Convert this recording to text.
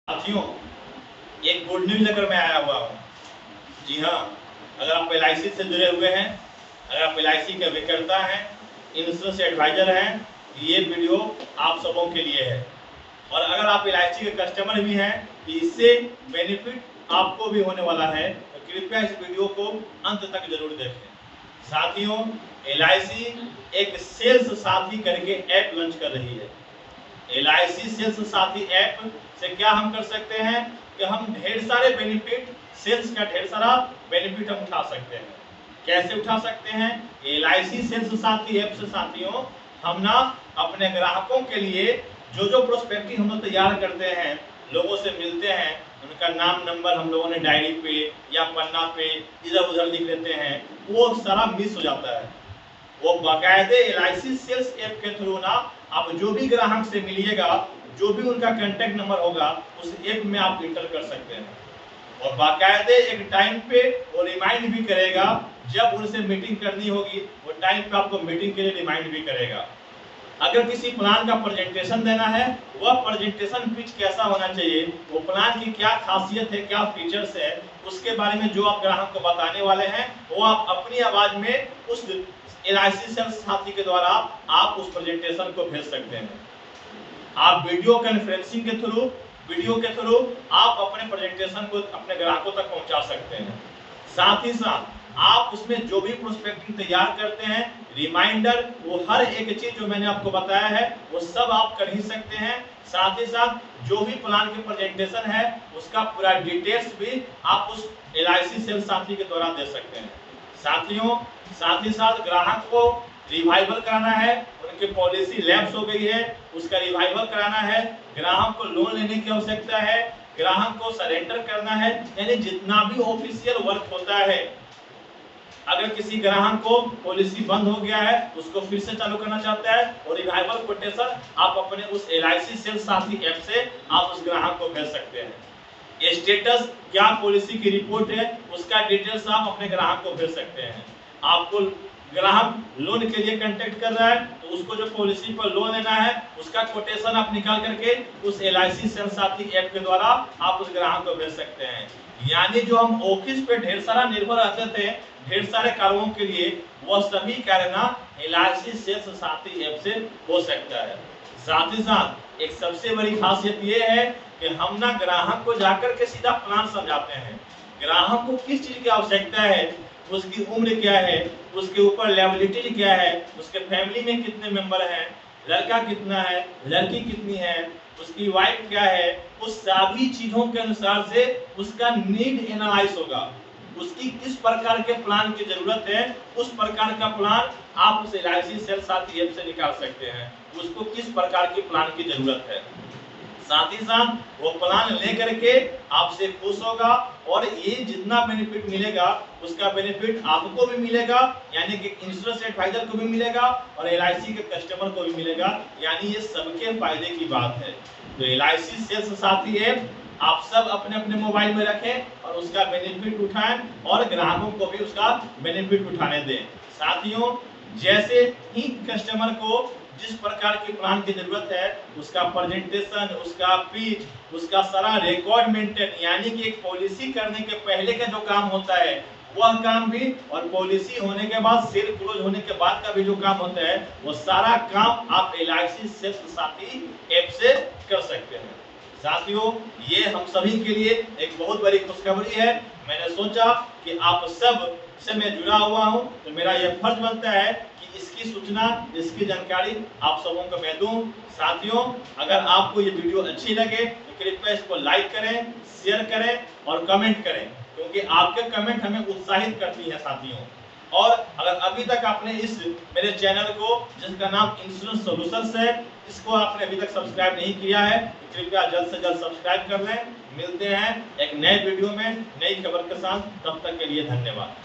साथियों, एक good news लेकर मैं आया हुआ हूँ। जी हाँ, अगर आप LIC से जुड़े हुए हैं, अगर आप LIC के विक्रेता हैं, इंश्योरेंस एडवाइजर हैं, ये वीडियो आप सबों के लिए है। और अगर आप LIC के कस्टमर भी हैं तो इससे बेनिफिट आपको भी होने वाला है, तो कृपया इस वीडियो को अंत तक जरूर देखें। साथियों, LIC एक सेल्स साथी करके ऐप लॉन्च कर रही है। LIC सेल्स साथी ऐप से क्या हम कर सकते हैं कि हम ढेर सारे बेनिफिट, सेल्स का ढेर सारा बेनिफिट हम उठा सकते हैं। कैसे उठा सकते हैं? LIC सेल्स साथी ऐप से साथियों हम ना अपने ग्राहकों के लिए जो प्रोस्पेक्टिव हम लोग तैयार करते हैं, लोगों से मिलते हैं, उनका नाम नंबर हम लोगों ने डायरी पे या पन्ना पे इधर उधर लिख लेते हैं, वो सारा मिस हो जाता है। वो बाकायदे LIC सेल्स ऐप के थ्रू ना आप जो भी ग्राहक से मिलिएगा, जो भी उनका कांटेक्ट नंबर होगा, उस ऐप में आप इंटर कर सकते हैं। और बाकायदे एक टाइम पे वो रिमाइंड भी करेगा, जब उनसे मीटिंग करनी होगी वो टाइम पे आपको मीटिंग के लिए रिमाइंड भी करेगा। अगर किसी प्लान का प्रेजेंटेशन देना है, वह प्रेजेंटेशन पिच कैसा होना चाहिए, वो प्लान की क्या खासियत है, क्या फीचर्स है, उसके बारे में जो आप ग्राहक को बताने वाले हैं, वो आप अपनी आवाज में उस LIC सेल्स साथी के द्वारा आप उस प्रेजेंटेशन को भेज सकते हैं। आप वीडियो कॉन्फ्रेंसिंग के थ्रू आप अपने प्रेजेंटेशन को अपने ग्राहकों तक पहुंचा सकते हैं। साथ ही साथ आप उसमें जो भी प्रोस्पेक्टिंग तैयार करते हैं, रिमाइंडर, वो हर एक चीज जो मैंने आपको बताया है वो सब आप कर ही सकते हैं। साथ ही साथ जो भी प्लान के प्रेजेंटेशन है उसका पूरा डिटेल्स भी आप उस LIC सेल्स साथी के द्वारा दे सकते हैं। साथियों, साथ ही साथ ग्राहक को रिवाइवल कराना है, उनकी पॉलिसी लैप्स हो गई है, उसका रिवाइवल कराना है, ग्राहक को लोन लेने की आवश्यकता है, ग्राहक को सरेंडर करना है, यानी जितना भी ऑफिशियल वर्क होता है। अगर किसी ग्राहक को पॉलिसी बंद हो गया है, उसको फिर से चालू करना चाहता है, और रिवाइवल कोटेशन आप अपने उस LIC सेल्स साथी ऐप से आप उस ग्राहक को भेज सकते हैं। स्टेटस क्या पॉलिसी की रिपोर्ट है, उसका डिटेल्स आप अपने ग्राहक को भेज सकते हैं। आपको ग्राहक लोन के लिए कांटेक्ट कर रहा है, तो उसको जो पॉलिसी पर लोन लेना है उसका कोटेशन आप निकाल करके उस LIC सेल्स साथी ऐप के द्वारा आप उस ग्राहक को भेज सकते हैं। यानी जो हम ऑफिस पे ढेर सारा निर्भर रहते थे ढेर सारे कार्यों के लिए, वह सभी कार्य ना LIC सेल्स साथी ऐप से हो सकता है। साथ ही साथ एक सबसे बड़ी खासियत ये है कि हम ना ग्राहक को जाकर के सीधा प्लान समझाते हैं। ग्राहक को किस चीज की आवश्यकता है, उसकी उम्र क्या है, उसके ऊपर लायबिलिटी क्या है, उसके फैमिली में कितने मेंबर हैं, लड़का कितना है, लड़की कितनी है, उसकी वाइफ क्या है, उस सभी चीजों के अनुसार से उसका नीड एनालाइज होगा। उसकी किस प्रकार के प्लान की जरूरत है, उस प्रकार का प्लान आप उस LIC सेल्स साथी ऐप से निकाल सकते हैं। उसको किस प्रकार की प्लान की जरूरत है, साथ ही साथ वो प्लान लेकर के आपसे खुश होगा, और ये जितना बेनिफिट मिलेगा उसका बेनिफिट आपको भी मिलेगा, यानी कि इंश्योरेंस एडवाइजर को भी मिलेगा और LIC के कस्टमर को भी मिलेगा, यानी ये सबके फायदे की बात है। तो LIC सेल्स साथी ऐप आप सब अपने अपने मोबाइल में रखें और उसका बेनिफिट उठाएं, और ग्राहकों को भी उसका बेनिफिट उठाने दें। साथियों, जैसे ही कस्टमर को जिस प्रकार की प्लान की जरूरत है, उसका प्रेजेंटेशन, उसका पिच, उसका सारा रिकॉर्ड मेंटेन, यानी कि एक पॉलिसी करने के पहले का जो काम होता है वह काम भी, और पॉलिसी होने के बाद, सेल क्लोज होने के बाद का भी जो काम होता है, वो सारा काम आप LIC सेल्स साथी ऐप से कर सकते हैं। साथियों, ये हम सभी के लिए एक बहुत बड़ी खुशखबरी है। मैंने सोचा कि आप सब से मैं जुड़ा हुआ हूं, तो मेरा यह फर्ज बनता है कि इसकी सूचना, इसकी जानकारी आप सबों को मैं दूं। साथियों, अगर आपको ये वीडियो अच्छी लगे तो कृपया इसको लाइक करें, शेयर करें और कमेंट करें, क्योंकि आपके कमेंट हमें उत्साहित करती है साथियों। और अगर अभी तक आपने इस मेरे चैनल को, जिसका नाम इंश्योरेंस सॉल्यूशंस है, इसको आपने अभी तक सब्सक्राइब नहीं किया है, तो कृपया जल्द से जल्द सब्सक्राइब कर लें। मिलते हैं एक नए वीडियो में नई खबर के साथ, तब तक के लिए धन्यवाद।